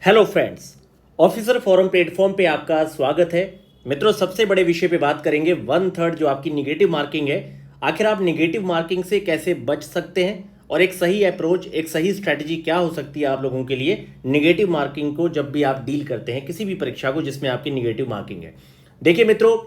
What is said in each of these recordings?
Hello friends, officer forum platform पे आपका स्वागत है। मित्रों, सबसे बड़े विषय पे बात करेंगे 1/3 जो आपकी निगेटिव मार्किंग है। आखिर आप निगेटिव मार्किंग से कैसे बच सकते हैं और एक सही अप्रोच, एक सही स्ट्रैटेजी क्या हो सकती है आप लोगों के लिए निगेटिव मार्किंग को जब भी आप डील करते हैं किसी भी परीक्षा को जिसमें आपकी निगेटिव मार्किंग है। देखिए मित्रों,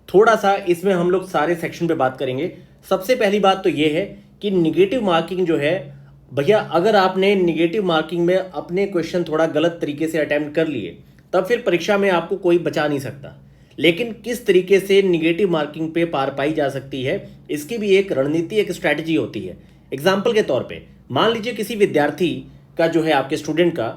थोड़ा सा इसमें हम लोग सारे सेक्शन पे बात करेंगे। सबसे पहली बात तो ये है कि निगेटिव मार्किंग जो है भैया, अगर आपने निगेटिव मार्किंग में अपने क्वेश्चन थोड़ा गलत तरीके से अटेम्प्ट कर लिए तब फिर परीक्षा में आपको कोई बचा नहीं सकता। लेकिन किस तरीके से निगेटिव मार्किंग पे पार पाई जा सकती है, इसकी भी एक रणनीति, एक स्ट्रैटेजी होती है। एग्जाम्पल के तौर पे मान लीजिए किसी विद्यार्थी का जो है, आपके स्टूडेंट का,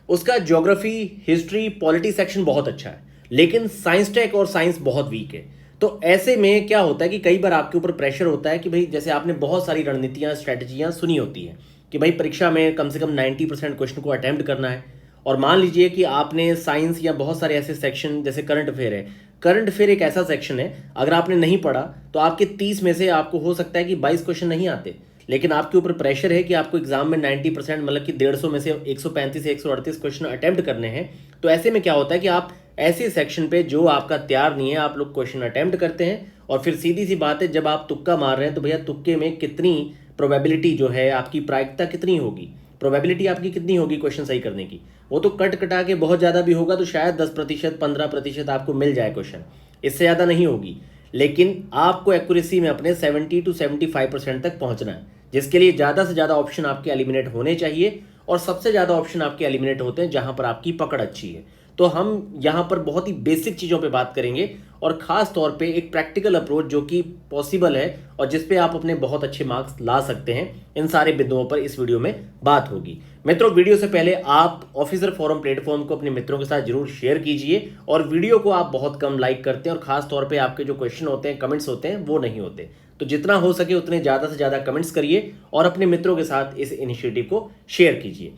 उसका ज्योग्राफी, हिस्ट्री, पॉलिटी सेक्शन बहुत अच्छा है लेकिन साइंस टेक और साइंस बहुत वीक है। तो ऐसे में क्या होता है कि कई बार आपके ऊपर प्रेशर होता है कि भाई, जैसे आपने बहुत सारी रणनीतियां, स्ट्रैटेजियां सुनी होती हैं कि भाई परीक्षा में कम से कम 90% क्वेश्चन को अटेम्प्ट करना है। और मान लीजिए कि आपने साइंस या बहुत सारे ऐसे सेक्शन, जैसे करंट अफेयर है, करंट अफेयर एक ऐसा सेक्शन है अगर आपने नहीं पढ़ा तो आपके 30 में से आपको हो सकता है कि 22 क्वेश्चन नहीं आते, लेकिन आपके ऊपर प्रेशर है कि आपको एग्जाम में 90%, मतलब कि 150 में से 135 से 138 क्वेश्चन अटेम्प्ट करने हैं। तो ऐसे में क्या होता है कि आप ऐसे सेक्शन पे जो आपका तैयार नहीं है, आप लोग क्वेश्चन अटेम्प्ट करते हैं और फिर सीधी सी बात है, जब आप तुक्का मार रहे हैं तो भैया तुक्के में कितनी प्रोबेबिलिटी जो है, आपकी प्रायिकता कितनी होगी, प्रोबेबिलिटी आपकी कितनी होगी क्वेश्चन सही करने की, वो तो कट कटा के बहुत ज़्यादा भी होगा तो शायद 10%, 15% आपको मिल जाए क्वेश्चन, इससे ज़्यादा नहीं होगी। लेकिन आपको एक्यूरेसी में अपने 70 to 75% तक पहुंचना है, जिसके लिए ज़्यादा से ज़्यादा ऑप्शन आपके एलिमिनेट होने चाहिए। और सबसे ज़्यादा ऑप्शन आपके एलिमिनेट होते हैं जहां पर आपकी पकड़ अच्छी है। तो हम यहाँ पर बहुत ही बेसिक चीज़ों पे बात करेंगे और ख़ास तौर पे एक प्रैक्टिकल अप्रोच जो कि पॉसिबल है और जिस पे आप अपने बहुत अच्छे मार्क्स ला सकते हैं, इन सारे बिंदुओं पर इस वीडियो में बात होगी। मित्रों, वीडियो से पहले आप ऑफिसर फोरम प्लेटफॉर्म को अपने मित्रों के साथ जरूर शेयर कीजिए। और वीडियो को आप बहुत कम लाइक करते हैं और ख़ास तौर पर आपके जो क्वेश्चन होते हैं, कमेंट्स होते हैं, वो नहीं होते। तो जितना हो सके उतने ज़्यादा से ज़्यादा कमेंट्स करिए और अपने मित्रों के साथ इस इनिशिएटिव को शेयर कीजिए।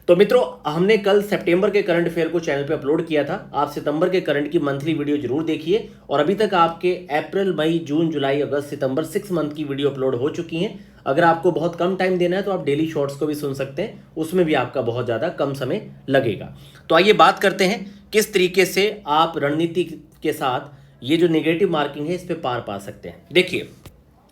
तो मित्रों, हमने कल सितंबर के करंट अफेयर को चैनल पे अपलोड किया था। आप सितंबर के करंट की मंथली वीडियो जरूर देखिए। और अभी तक आपके अप्रैल, मई, जून, जुलाई, अगस्त, सितंबर 6 मंथ की वीडियो अपलोड हो चुकी हैं। अगर आपको बहुत कम टाइम देना है तो आप डेली शॉर्ट्स को भी सुन सकते हैं, उसमें भी आपका बहुत ज़्यादा कम समय लगेगा। तो आइए बात करते हैं किस तरीके से आप रणनीति के साथ ये जो नेगेटिव मार्किंग है इस पर पार पा सकते हैं। देखिए,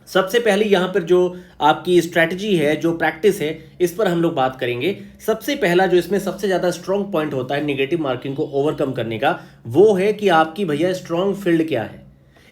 सबसे पहले यहाँ पर जो आपकी स्ट्रैटेजी है, जो प्रैक्टिस है, इस पर हम लोग बात करेंगे। सबसे पहला जो इसमें सबसे ज़्यादा स्ट्रॉन्ग पॉइंट होता है निगेटिव मार्किंग को ओवरकम करने का, वो है कि आपकी भैया स्ट्रॉन्ग फील्ड क्या है।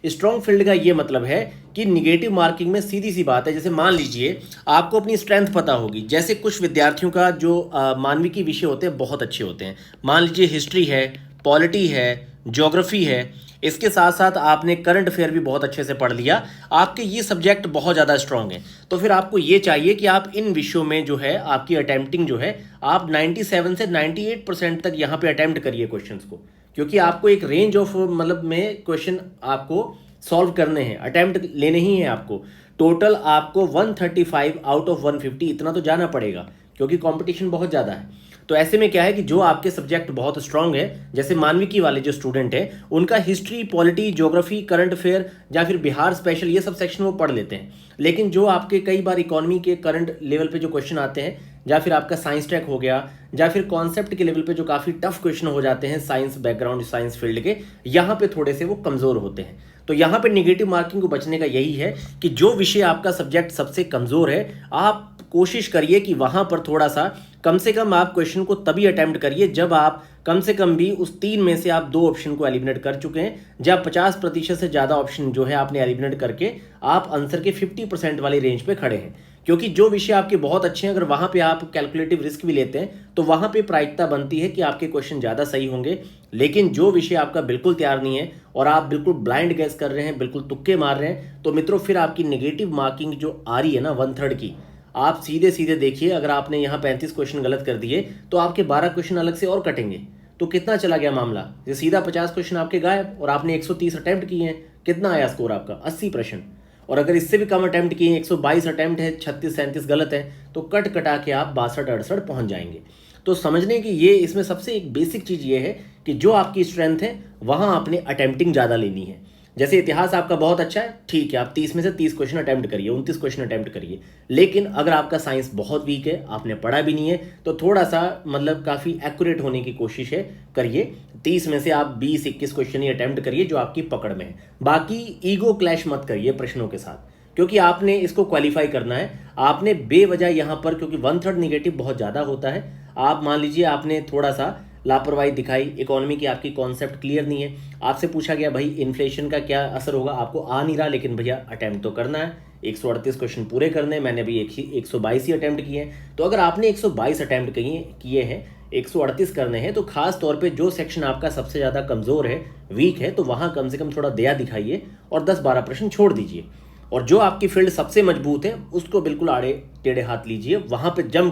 स्ट्रॉन्ग फील्ड का ये मतलब है कि निगेटिव मार्किंग में सीधी सी बात है, जैसे मान लीजिए आपको अपनी स्ट्रेंथ पता होगी। जैसे कुछ विद्यार्थियों का जो मानविकी विषय होते हैं बहुत अच्छे होते हैं, मान लीजिए हिस्ट्री है, पॉलिटी है, ज्योग्राफी है, इसके साथ साथ आपने करंट अफेयर भी बहुत अच्छे से पढ़ लिया, आपके ये सब्जेक्ट बहुत ज़्यादा स्ट्रांग है। तो फिर आपको ये चाहिए कि आप इन विषयों में जो है आपकी अटेम्प्टिंग जो है, आप 97 से 98% तक यहाँ पे अटेम्प्ट करिए क्वेश्चंस को, क्योंकि आपको एक रेंज ऑफ मतलब में क्वेश्चन आपको सॉल्व करने हैं, अटेम्प्ट लेने ही हैं आपको। टोटल आपको 135 आउट ऑफ 150 इतना तो जाना पड़ेगा, क्योंकि कंपटीशन बहुत ज़्यादा है। तो ऐसे में क्या है कि जो आपके सब्जेक्ट बहुत स्ट्रांग है, जैसे मानविकी वाले जो स्टूडेंट हैं, उनका history, polity, geography, current affair या फिर बिहार स्पेशल, ये सब सेक्शन वो पढ़ लेते हैं। लेकिन जो आपके कई बार इकोनॉमी के करंट लेवल पे जो क्वेश्चन आते हैं, या फिर आपका साइंस टेक हो गया, या फिर कॉन्सेप्ट के लेवल पे जो काफ़ी टफ क्वेश्चन हो जाते हैं साइंस बैकग्राउंड, साइंस फील्ड के, यहाँ पे थोड़े से वो कमज़ोर होते हैं। तो यहाँ पे निगेटिव मार्किंग को बचने का यही है कि जो विषय आपका सब्जेक्ट सबसे कमज़ोर है, आप कोशिश करिए कि वहाँ पर थोड़ा सा कम से कम आप क्वेश्चन को तभी अटेम्प्ट करिए जब आप कम से कम भी उस 3 में से आप 2 ऑप्शन को एलिमिनेट कर चुके हैं, जब 50% से ज़्यादा ऑप्शन जो है आपने एलिमिनेट करके आप आंसर के 50% वाली रेंज पे खड़े हैं। क्योंकि जो विषय आपके बहुत अच्छे हैं, अगर वहाँ पे आप कैलकुलेटिव रिस्क भी लेते हैं तो वहाँ पे प्रायिकता बनती है कि आपके क्वेश्चन ज़्यादा सही होंगे। लेकिन जो विषय आपका बिल्कुल तैयार नहीं है और आप बिल्कुल ब्लाइंड गैस कर रहे हैं, बिल्कुल तुक्के मार रहे हैं, तो मित्रों फिर आपकी नेगेटिव मार्किंग जो आ रही है ना 1/3 की, आप सीधे सीधे देखिए, अगर आपने यहाँ 35 क्वेश्चन गलत कर दिए तो आपके 12 क्वेश्चन अलग से और कटेंगे। तो कितना चला गया मामला, ये सीधा 50 क्वेश्चन आपके गायब और आपने 130 अटेम्प्ट किए हैं। कितना आया स्कोर आपका? 80%। और अगर इससे भी कम अटेम्प्ट किए हैं, 122 अटेम्प्ट है, 36-37 गलत है, तो कट कटा के आप 62-68 पहुँच जाएंगे। तो समझने की ये इसमें सबसे एक बेसिक चीज़ ये है कि जो आपकी स्ट्रेंथ है वहाँ आपने अटेम्प्टिंग ज़्यादा लेनी है। जैसे इतिहास आपका बहुत अच्छा है, ठीक है, आप 30 में से 30 क्वेश्चन अटेम्प्ट करिए, 29 क्वेश्चन अटेम्प्ट करिए। लेकिन अगर आपका साइंस बहुत वीक है, आपने पढ़ा भी नहीं है, तो थोड़ा सा मतलब काफ़ी एक्यूरेट होने की कोशिश है करिए। 30 में से आप 20-21 क्वेश्चन ही अटेम्प्ट करिए जो आपकी पकड़ में है। बाकी ईगो क्लैश मत करिए प्रश्नों के साथ, क्योंकि आपने इसको क्वालिफाई करना है। आपने बेवजह यहाँ पर, क्योंकि 1/3 निगेटिव बहुत ज़्यादा होता है, आप मान लीजिए आपने थोड़ा सा लापरवाही दिखाई, इकोनॉमी की आपकी कॉन्सेप्ट क्लियर नहीं है, आपसे पूछा गया भाई इन्फ्लेशन का क्या असर होगा, आपको आ नहीं रहा, लेकिन भैया अटेम्प्ट तो करना है, 138 क्वेश्चन पूरे करने हैं, मैंने अभी 122 ही अटेम्प्ट किए हैं। तो अगर आपने 122 अटेम्प्ट किए हैं, 138 करने हैं, तो खास तौर पे जो सेक्शन आपका सबसे ज़्यादा कमज़ोर है, वीक है, तो वहाँ कम से कम थोड़ा दया दिखाइए और 10-12 प्रश्न छोड़ दीजिए। और जो आपकी फील्ड सबसे मजबूत है उसको बिल्कुल आड़े टेढ़े हाथ लीजिए, वहाँ पे जम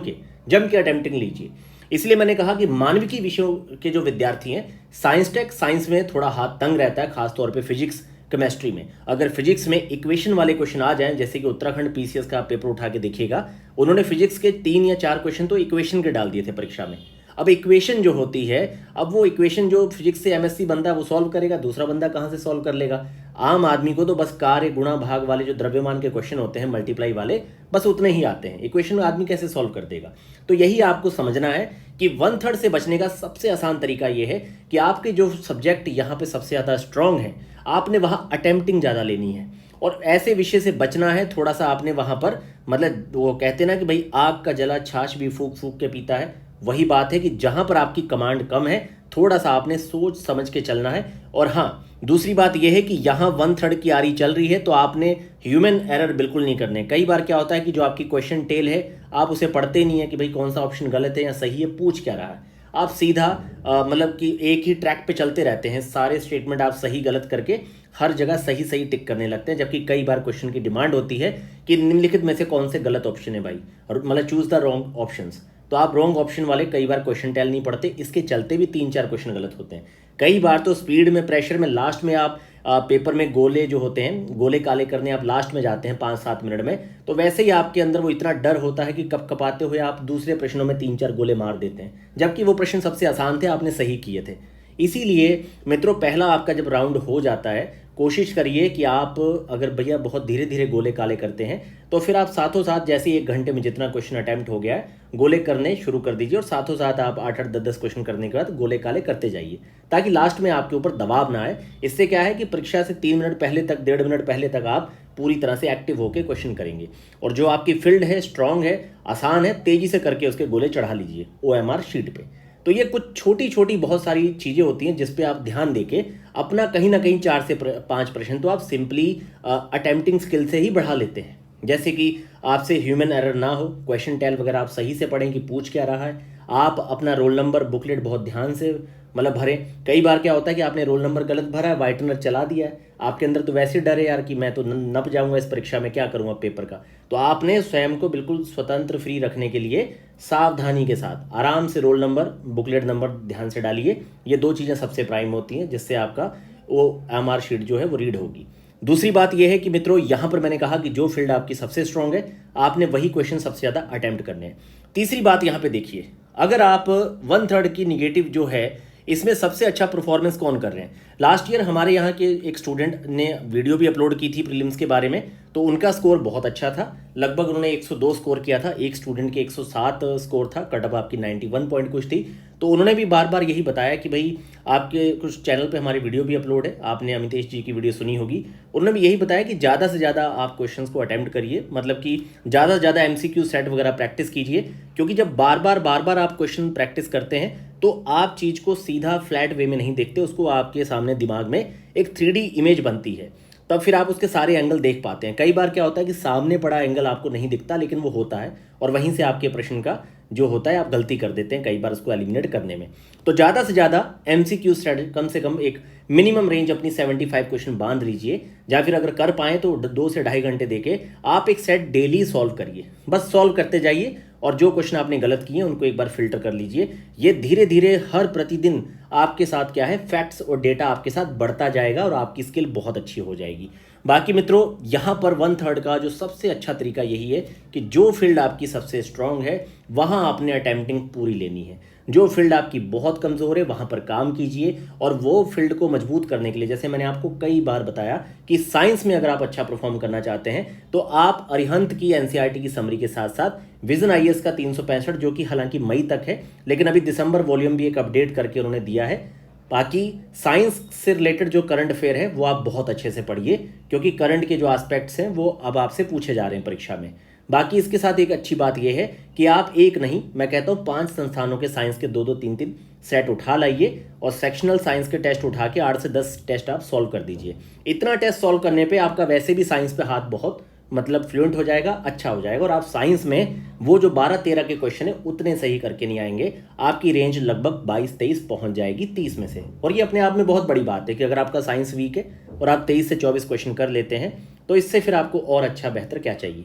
के अटेम्प्टिंग लीजिए। इसलिए मैंने कहा कि मानविकी विषयों के जो विद्यार्थी हैं, साइंस टेक, साइंस में थोड़ा हाथ तंग रहता है, खासतौर पे फिजिक्स, केमिस्ट्री में। अगर फिजिक्स में इक्वेशन वाले क्वेश्चन आ जाएं, जैसे कि उत्तराखंड पीसीएस का पेपर उठा के देखिएगा, उन्होंने फिजिक्स के 3 या 4 क्वेश्चन तो इक्वेशन के डाल दिए थे परीक्षा में। अब इक्वेशन जो होती है, अब वो इक्वेशन जो फिजिक्स से एमएससी बंदा है वो सॉल्व करेगा, दूसरा बंदा कहाँ से सॉल्व कर लेगा। आम आदमी को तो बस कार्य गुणा भाग वाले जो द्रव्यमान के क्वेश्चन होते हैं, मल्टीप्लाई वाले, बस उतने ही आते हैं। इक्वेशन में आदमी कैसे सॉल्व कर देगा। तो यही आपको समझना है कि 1/3 से बचने का सबसे आसान तरीका ये है कि आपके जो सब्जेक्ट यहाँ पे सबसे ज़्यादा स्ट्रांग है, आपने वहाँ अटेम्प्टिंग ज़्यादा लेनी है और ऐसे विषय से बचना है। थोड़ा सा आपने वहाँ पर, मतलब वो कहते हैं ना कि भाई आग का जला छाछ भी फूक फूक के पीता है, वही बात है कि जहाँ पर आपकी कमांड कम है, थोड़ा सा आपने सोच समझ के चलना है। और हाँ, दूसरी बात यह है कि यहाँ 1/3 की आरी चल रही है, तो आपने ह्यूमन एरर बिल्कुल नहीं करने। कई बार क्या होता है कि जो आपकी क्वेश्चन टेल है, आप उसे पढ़ते नहीं है कि भाई कौन सा ऑप्शन गलत है या सही है, पूछ क्या रहा है। आप सीधा मतलब कि एक ही ट्रैक पे चलते रहते हैं, सारे स्टेटमेंट आप सही गलत करके हर जगह सही सही टिक करने लगते हैं, जबकि कई बार क्वेश्चन की डिमांड होती है कि निम्नलिखित में से कौन से गलत ऑप्शन है भाई, और मतलब चूज द रॉन्ग ऑप्शंस। तो आप रॉन्ग ऑप्शन वाले कई बार क्वेश्चन टेल नहीं पढ़ते, इसके चलते भी 3-4 क्वेश्चन गलत होते हैं। कई बार तो स्पीड में, प्रेशर में, लास्ट में आप पेपर में गोले जो होते हैं, गोले काले करने आप लास्ट में जाते हैं 5-7 मिनट में, तो वैसे ही आपके अंदर वो इतना डर होता है कि कप कपाते हुए आप दूसरे प्रश्नों में 3-4 गोले मार देते हैं, जबकि वो प्रश्न सबसे आसान थे, आपने सही किए थे। इसीलिए मित्रों, पहला आपका जब राउंड हो जाता है, कोशिश करिए कि आप, अगर भैया बहुत धीरे धीरे गोले काले करते हैं, तो फिर आप साथों साथ, जैसे 1 घंटे में जितना क्वेश्चन अटैम्प्ट हो गया है, गोले करने शुरू कर दीजिए, और साथों साथ आप 8-8, 10-10 क्वेश्चन करने के बाद गोले काले करते जाइए, ताकि लास्ट में आपके ऊपर दबाव ना आए। इससे क्या है कि परीक्षा से 3 मिनट पहले तक, 1.5 मिनट पहले तक आप पूरी तरह से एक्टिव होकर क्वेश्चन करेंगे। और जो आपकी फील्ड है, स्ट्रांग है, आसान है, तेजी से करके उसके गोले चढ़ा लीजिए OMR शीट पे। तो ये कुछ छोटी छोटी बहुत सारी चीज़ें होती हैं जिस पे आप ध्यान देके अपना कहीं ना कहीं 4 से 5 प्रश्न तो आप सिंपली अटेम्प्टिंग स्किल से ही बढ़ा लेते हैं। जैसे कि आपसे ह्यूमन एरर ना हो, क्वेश्चन टेल वगैरह आप सही से पढ़ें कि पूछ क्या रहा है, आप अपना रोल नंबर बुकलेट बहुत ध्यान से मतलब भरें। कई बार क्या होता है कि आपने रोल नंबर गलत भरा है, वाइटनर चला दिया है, आपके अंदर तो वैसे डर है यार कि मैं तो नप जाऊंगा इस परीक्षा में, क्या करूंगा पेपर का। तो आपने स्वयं को बिल्कुल स्वतंत्र फ्री रखने के लिए सावधानी के साथ आराम से रोल नंबर, बुकलेट नंबर ध्यान से डालिए। ये 2 चीज़ें सबसे प्राइम होती हैं जिससे आपका OMR शीट जो है वो रीड होगी। दूसरी बात यह है कि मित्रों, यहाँ पर मैंने कहा कि जो फील्ड आपकी सबसे स्ट्रांग है, आपने वही क्वेश्चन सबसे ज़्यादा अटेम्प्ट करने हैं। तीसरी बात यहाँ पे देखिए, अगर आप 1/3 की निगेटिव जो है, इसमें सबसे अच्छा परफॉर्मेंस कौन कर रहे हैं। लास्ट ईयर हमारे यहाँ के एक स्टूडेंट ने वीडियो भी अपलोड की थी प्रीलिम्स के बारे में, तो उनका स्कोर बहुत अच्छा था, लगभग उन्होंने 102 स्कोर किया था। एक स्टूडेंट के 107 स्कोर था, कटअप आपकी 91 पॉइंट कुछ थी। तो उन्होंने भी बार बार यही बताया कि भाई आपके कुछ चैनल पे हमारी वीडियो भी अपलोड है, आपने अमितेश जी की वीडियो सुनी होगी, उन्होंने भी यही बताया कि ज़्यादा से ज़्यादा आप क्वेश्चंस को अटेम्प्ट करिए, मतलब कि ज़्यादा से ज़्यादा MCQ सेट वगैरह प्रैक्टिस कीजिए, क्योंकि जब बार बार आप क्वेश्चन प्रैक्टिस करते हैं तो आप चीज़ को सीधा फ्लैट वे में नहीं देखते, उसको आपके सामने दिमाग में एक 3D इमेज बनती है, तब फिर आप उसके सारे एंगल देख पाते हैं। कई बार क्या होता है कि सामने पड़ा एंगल आपको नहीं दिखता, लेकिन वो होता है, और वहीं से आपके प्रश्न का जो होता है आप गलती कर देते हैं कई बार उसको एलिमिनेट करने में। तो ज़्यादा से ज़्यादा MCQ सेट, कम से कम एक मिनिमम रेंज अपनी 75 क्वेश्चन बांध लीजिए, या फिर अगर कर पाएँ तो 2 से ढाई घंटे देके आप एक सेट डेली सॉल्व करिए, बस सॉल्व करते जाइए, और जो क्वेश्चन आपने गलत किए उनको एक बार फिल्टर कर लीजिए। ये धीरे धीरे हर प्रतिदिन आपके साथ क्या है, फैक्ट्स और डेटा आपके साथ बढ़ता जाएगा और आपकी स्किल बहुत अच्छी हो जाएगी। बाकी मित्रों यहाँ पर 1/3 का जो सबसे अच्छा तरीका यही है कि जो फील्ड आपकी सबसे स्ट्रांग है वहाँ आपने अटेम्प्टिंग पूरी लेनी है। जो फील्ड आपकी बहुत कमज़ोर है वहाँ पर काम कीजिए, और वो फील्ड को मजबूत करने के लिए जैसे मैंने आपको कई बार बताया कि साइंस में अगर आप अच्छा परफॉर्म करना चाहते हैं तो आप अरिहंत की एनसीईआरटी की समरी के साथ साथ विजन आईएएस का 365 जो कि हालांकि मई तक है, लेकिन अभी दिसंबर वॉल्यूम भी एक अपडेट करके उन्होंने दिया है। बाकी साइंस से रिलेटेड जो करंट अफेयर है वो आप बहुत अच्छे से पढ़िए, क्योंकि करंट के जो एस्पेक्ट्स हैं वो अब आपसे पूछे जा रहे हैं परीक्षा में। बाकी इसके साथ एक अच्छी बात यह है कि आप एक नहीं, मैं कहता हूँ 5 संस्थानों के साइंस के 2-2 3-3 सेट उठा लाइए और सेक्शनल साइंस के टेस्ट उठा के 8 से 10 टेस्ट आप सॉल्व कर दीजिए। इतना टेस्ट सॉल्व करने पे आपका वैसे भी साइंस पे हाथ बहुत फ्लुएंट हो जाएगा, अच्छा हो जाएगा, और आप साइंस में वो जो 12-13 के क्वेश्चन है उतने सही करके नहीं आएंगे। आपकी रेंज लगभग 22-23 पहुंच जाएगी 30 में से, और ये अपने आप में बहुत बड़ी बात है कि अगर आपका साइंस वीक है और आप 23 से 24 क्वेश्चन कर लेते हैं तो इससे फिर आपको और अच्छा बेहतर क्या चाहिए।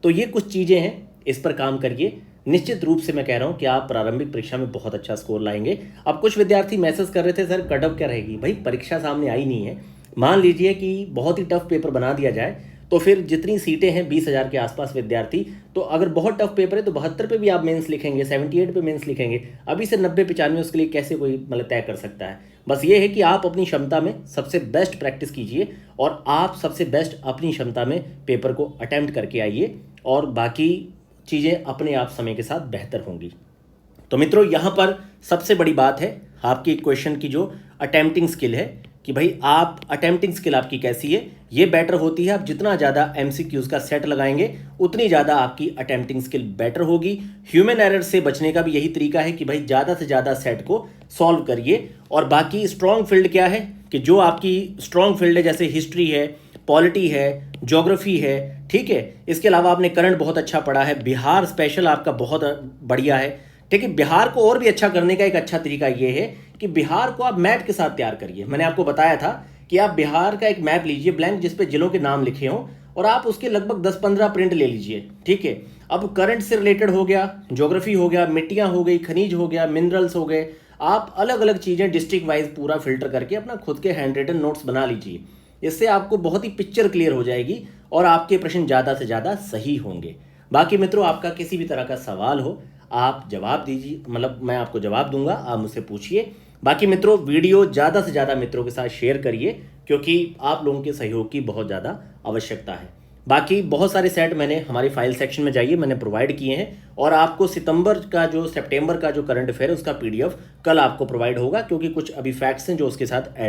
तो ये कुछ चीज़ें हैं, इस पर काम करिए। निश्चित रूप से मैं कह रहा हूँ कि आप प्रारंभिक परीक्षा में बहुत अच्छा स्कोर लाएंगे। अब कुछ विद्यार्थी मैसेज कर रहे थे सर कट ऑफ क्या रहेगी, भाई परीक्षा सामने आई नहीं है, मान लीजिए कि बहुत ही टफ पेपर बना दिया जाए तो फिर जितनी सीटें हैं 20,000 के आसपास विद्यार्थी, तो अगर बहुत टफ पेपर है तो 72 पे भी आप मेंस लिखेंगे, 78 पे मेंस लिखेंगे। अभी से 90-95 उसके लिए कैसे कोई तय कर सकता है। बस ये है कि आप अपनी क्षमता में सबसे बेस्ट प्रैक्टिस कीजिए और आप सबसे बेस्ट अपनी क्षमता में पेपर को अटेम्प्ट करके आइए, और बाकी चीज़ें अपने आप समय के साथ बेहतर होंगी। तो मित्रों यहाँ पर सबसे बड़ी बात है आपकी क्वेश्चन की जो अटेम्प्टिंग स्किल है कि भाई आप अटेम्प्टिंग स्किल आपकी कैसी है, ये बेटर होती है। आप जितना ज़्यादा एमसीक्यूज़ का सेट लगाएंगे उतनी ज़्यादा आपकी अटेम्प्टिंग स्किल बेटर होगी। ह्यूमन एरर से बचने का भी यही तरीका है कि भाई ज़्यादा से ज़्यादा सेट को सॉल्व करिए। और बाकी स्ट्रॉन्ग फील्ड क्या है कि जो आपकी स्ट्रॉन्ग फील्ड है, जैसे हिस्ट्री है, पॉलिटी है, ज्योग्राफी है, ठीक है, इसके अलावा आपने करंट बहुत अच्छा पढ़ा है, बिहार स्पेशल आपका बहुत बढ़िया है, ठीक है। बिहार को और भी अच्छा करने का एक अच्छा तरीका ये है कि बिहार को आप मैप के साथ तैयार करिए। मैंने आपको बताया था कि आप बिहार का एक मैप लीजिए ब्लैंक, जिस पे जिलों के नाम लिखे हों, और आप उसके लगभग 10-15 प्रिंट ले लीजिए, ठीक है। अब करंट से रिलेटेड हो गया, ज्योग्राफी हो गया, मिट्टियाँ हो गई, खनिज हो गया, मिनरल्स हो गए, आप अलग अलग चीज़ें डिस्ट्रिक्ट वाइज पूरा फिल्टर करके अपना खुद के हैंड रिटन नोट्स बना लीजिए। इससे आपको बहुत ही पिक्चर क्लियर हो जाएगी और आपके प्रश्न ज़्यादा से ज़्यादा सही होंगे। बाकी मित्रों आपका किसी भी तरह का सवाल हो आप जवाब दीजिए, मैं आपको जवाब दूंगा, आप मुझसे पूछिए। बाकी मित्रों वीडियो ज़्यादा से ज़्यादा मित्रों के साथ शेयर करिए, क्योंकि आप लोगों के सहयोग की बहुत ज़्यादा आवश्यकता है। बाकी बहुत सारे सेट मैंने हमारी फाइल सेक्शन में जाइए मैंने प्रोवाइड किए हैं, और आपको सितंबर का जो करंट अफेयर है उसका PDF कल आपको प्रोवाइड होगा, क्योंकि कुछ अभी फैक्ट्स हैं जो उसके साथ ऐड